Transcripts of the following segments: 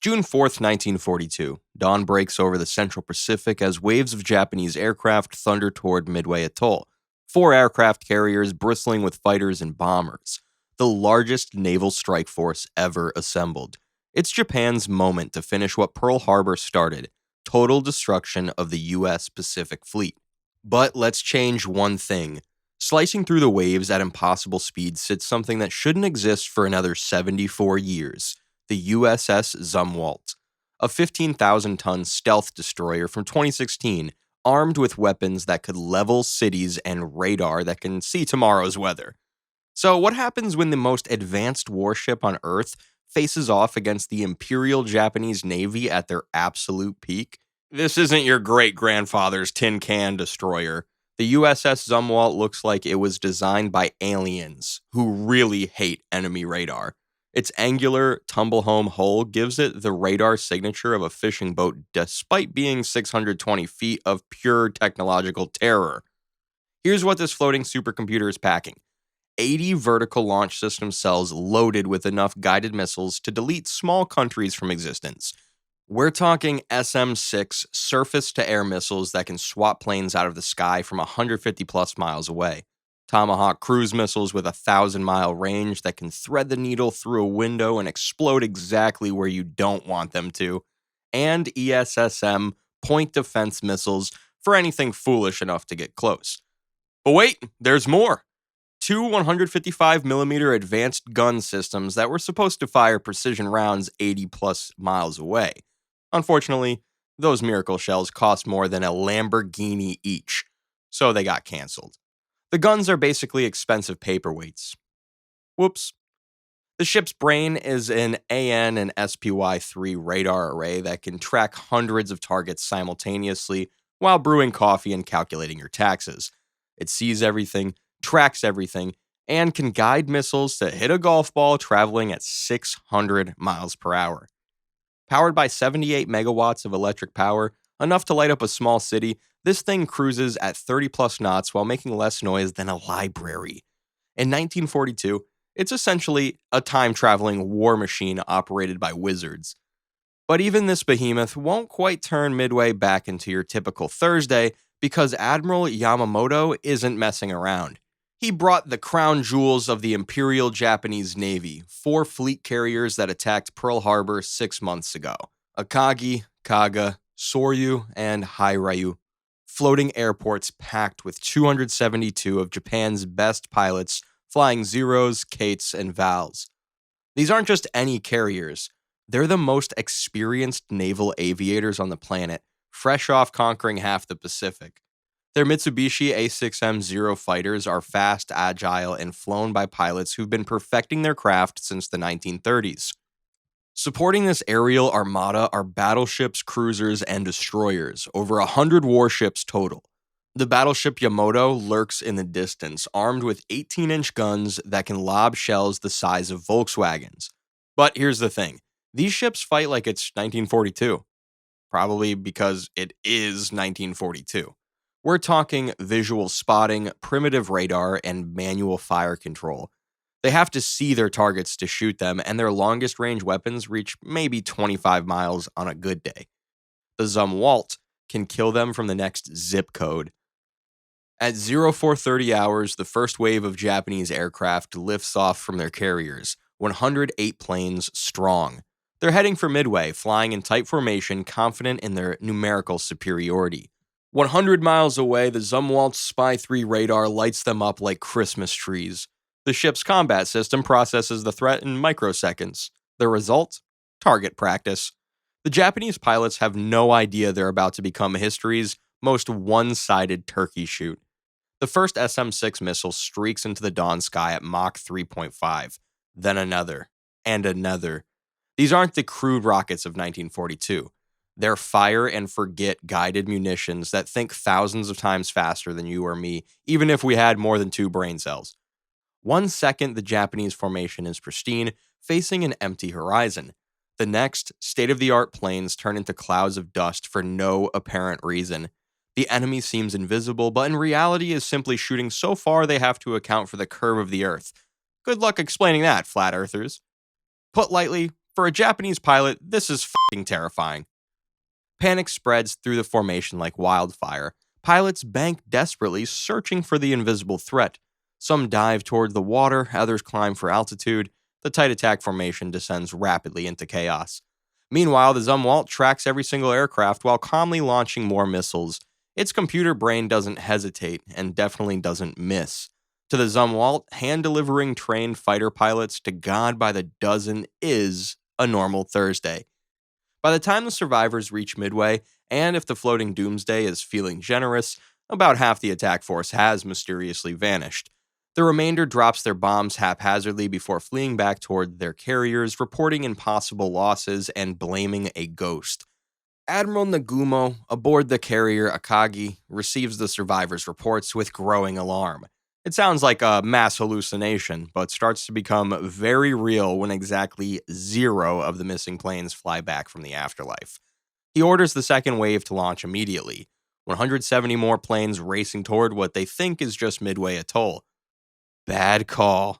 June 4th, 1942. Dawn breaks over the Central Pacific as waves of Japanese aircraft thunder toward Midway Atoll. 4 aircraft carriers bristling with fighters and bombers. The largest naval strike force ever assembled. It's Japan's moment to finish what Pearl Harbor started: total destruction of the U.S. Pacific Fleet. But let's change one thing. Slicing through the waves at impossible speed sits something that shouldn't exist for another 74 years. The USS Zumwalt, a 15,000-ton stealth destroyer from 2016, armed with weapons that could level cities and radar that can see tomorrow's weather. So what happens when the most advanced warship on Earth faces off against the Imperial Japanese Navy at their absolute peak? This isn't your great-grandfather's tin can destroyer. The USS Zumwalt looks like it was designed by aliens who really hate enemy radar. Its angular, tumble-home hull gives it the radar signature of a fishing boat despite being 620 feet of pure technological terror. Here's what this floating supercomputer is packing: 80 vertical launch system cells loaded with enough guided missiles to delete small countries from existence. We're talking SM-6 surface-to-air missiles that can swat planes out of the sky from 150-plus miles away. Tomahawk cruise missiles with a 1,000-mile range that can thread the needle through a window and explode exactly where you don't want them to. And ESSM point defense missiles for anything foolish enough to get close. But wait, there's more. 2 155mm advanced gun systems that were supposed to fire precision rounds 80-plus miles away. Unfortunately, those miracle shells cost more than a Lamborghini each, so they got canceled. The guns are basically expensive paperweights. Whoops. The ship's brain is an AN and SPY-3 radar array that can track hundreds of targets simultaneously while brewing coffee and calculating your taxes. It sees everything, tracks everything, and can guide missiles to hit a golf ball traveling at 600 miles per hour. Powered by 78 megawatts of electric power, enough to light up a small city, this thing cruises at 30-plus knots while making less noise than a library. In 1942, it's essentially a time-traveling war machine operated by wizards. But even this behemoth won't quite turn Midway back into your typical Thursday because Admiral Yamamoto isn't messing around. He brought the crown jewels of the Imperial Japanese Navy, 4 fleet carriers that attacked Pearl Harbor 6 months ago: Akagi, Kaga, Soryu, and Hairyu. Floating airports packed with 272 of Japan's best pilots flying Zeros, Kates, and Vals. These aren't just any carriers. They're the most experienced naval aviators on the planet, fresh off conquering half the Pacific. Their Mitsubishi A6M0 fighters are fast, agile, and flown by pilots who've been perfecting their craft since the 1930s. Supporting this aerial armada are battleships, cruisers, and destroyers, over 100 warships total. The battleship Yamato lurks in the distance, armed with 18-inch guns that can lob shells the size of Volkswagens. But here's the thing: these ships fight like it's 1942. Probably because it is 1942. We're talking visual spotting, primitive radar, and manual fire control. They have to see their targets to shoot them, and their longest range weapons reach maybe 25 miles on a good day. The Zumwalt can kill them from the next zip code. At 0430 hours, the first wave of Japanese aircraft lifts off from their carriers, 108 planes strong. They're heading for Midway, flying in tight formation, confident in their numerical superiority. 100 miles away, the Zumwalt's Spy-3 radar lights them up like Christmas trees. The ship's combat system processes the threat in microseconds. The result? Target practice. The Japanese pilots have no idea they're about to become history's most one-sided turkey shoot. The first SM-6 missile streaks into the dawn sky at Mach 3.5, then another, and another. These aren't the crude rockets of 1942. They're fire-and-forget guided munitions that think thousands of times faster than you or me, even if we had more than 2 brain cells. 1 second, the Japanese formation is pristine, facing an empty horizon. The next, state-of-the-art planes turn into clouds of dust for no apparent reason. The enemy seems invisible, but in reality is simply shooting so far they have to account for the curve of the Earth. Good luck explaining that, flat earthers. Put lightly, For a Japanese pilot, this is fucking terrifying. Panic spreads through the formation like wildfire. Pilots bank desperately, searching for the invisible threat. Some dive toward the water, others climb for altitude. The tight attack formation descends rapidly into chaos. Meanwhile, the Zumwalt tracks every single aircraft while calmly launching more missiles. Its computer brain doesn't hesitate, and definitely doesn't miss. To the Zumwalt, hand-delivering trained fighter pilots to God by the dozen is a normal Thursday. By the time the survivors reach Midway, and if the floating doomsday is feeling generous, about half the attack force has mysteriously vanished. The remainder drops their bombs haphazardly before fleeing back toward their carriers, reporting impossible losses and blaming a ghost. Admiral Nagumo, aboard the carrier Akagi, receives the survivors' reports with growing alarm. It sounds like a mass hallucination, but starts to become very real when exactly 0 of the missing planes fly back from the afterlife. He orders the second wave to launch immediately, 170 more planes racing toward what they think is just Midway Atoll. Bad call.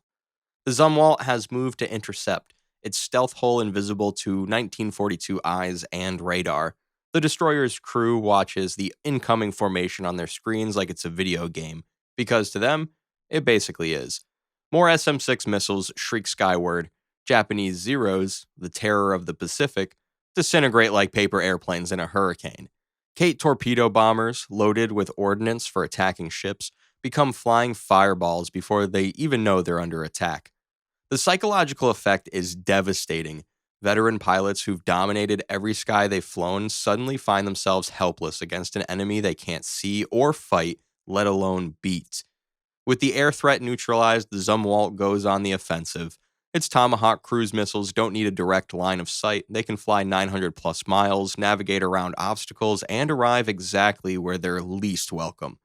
The Zumwalt has moved to intercept, its stealth hull invisible to 1942 eyes and radar. The destroyer's crew watches the incoming formation on their screens like it's a video game, because to them, it basically is. More SM-6 missiles shriek skyward. Japanese Zeros, the terror of the Pacific, disintegrate like paper airplanes in a hurricane. Kate torpedo bombers, loaded with ordnance for attacking ships, become flying fireballs before they even know they're under attack. The psychological effect is devastating. Veteran pilots who've dominated every sky they've flown suddenly find themselves helpless against an enemy they can't see or fight, let alone beat. With the air threat neutralized, the Zumwalt goes on the offensive. Its Tomahawk cruise missiles don't need a direct line of sight. They can fly 900 plus miles, navigate around obstacles, and arrive exactly where they're least welcome.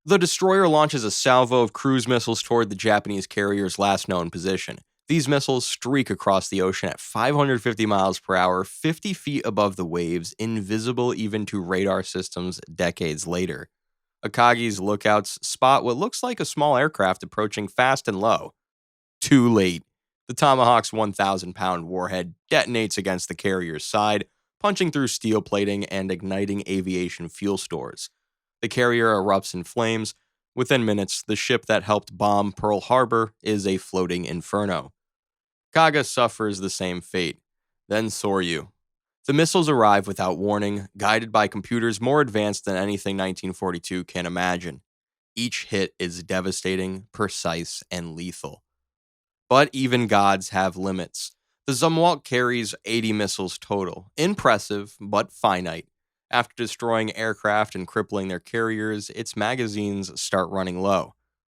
The destroyer launches a salvo of cruise missiles toward the Japanese carrier's last known position. These missiles streak across the ocean at 550 miles per hour, 50 feet above the waves, invisible even to radar systems decades later. Akagi's lookouts spot what looks like a small aircraft approaching fast and low. Too late. The Tomahawk's 1,000-pound warhead detonates against the carrier's side, punching through steel plating and igniting aviation fuel stores. The carrier erupts in flames. Within minutes, the ship that helped bomb Pearl Harbor is a floating inferno. Kaga suffers the same fate. Then Soryu. The missiles arrive without warning, guided by computers more advanced than anything 1942 can imagine. Each hit is devastating, precise, and lethal. But even gods have limits. The Zumwalt carries 80 missiles total. Impressive, but finite. After destroying aircraft and crippling their carriers, its magazines start running low.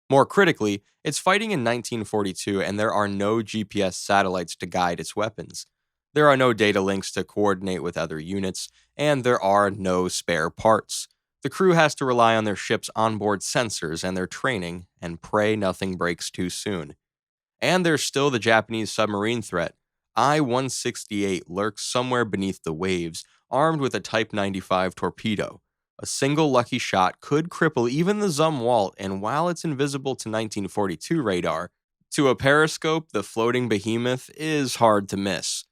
More critically, it's fighting in 1942 and there are no GPS satellites to guide its weapons. There are no data links to coordinate with other units, and there are no spare parts. The crew has to rely on their ship's onboard sensors and their training, and pray nothing breaks too soon. And there's still the Japanese submarine threat. I-168 lurks somewhere beneath the waves, armed with a Type 95 torpedo. A single lucky shot could cripple even the Zumwalt, and while it's invisible to 1942 radar, to a periscope, the floating behemoth is hard to miss.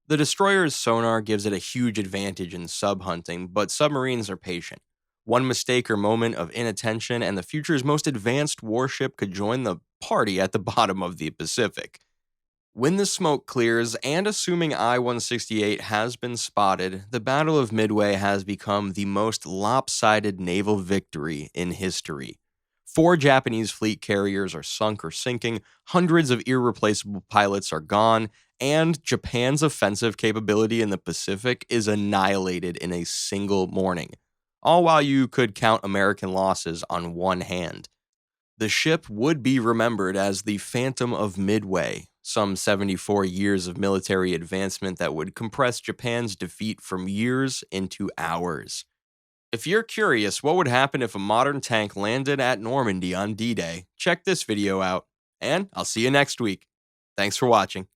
The destroyer's sonar gives it a huge advantage in sub-hunting, but submarines are patient. One mistake or moment of inattention, and the future's most advanced warship could join the party at the bottom of the Pacific. When the smoke clears, and assuming I-168 has been spotted, the Battle of Midway has become the most lopsided naval victory in history. 4 Japanese fleet carriers are sunk or sinking, hundreds of irreplaceable pilots are gone, and Japan's offensive capability in the Pacific is annihilated in a single morning, all while you could count American losses on one hand. The ship would be remembered as the Phantom of Midway, some 74 years of military advancement that would compress Japan's defeat from years into hours. If you're curious what would happen if a modern tank landed at Normandy on D-Day, check this video out, and I'll see you next week. Thanks for watching.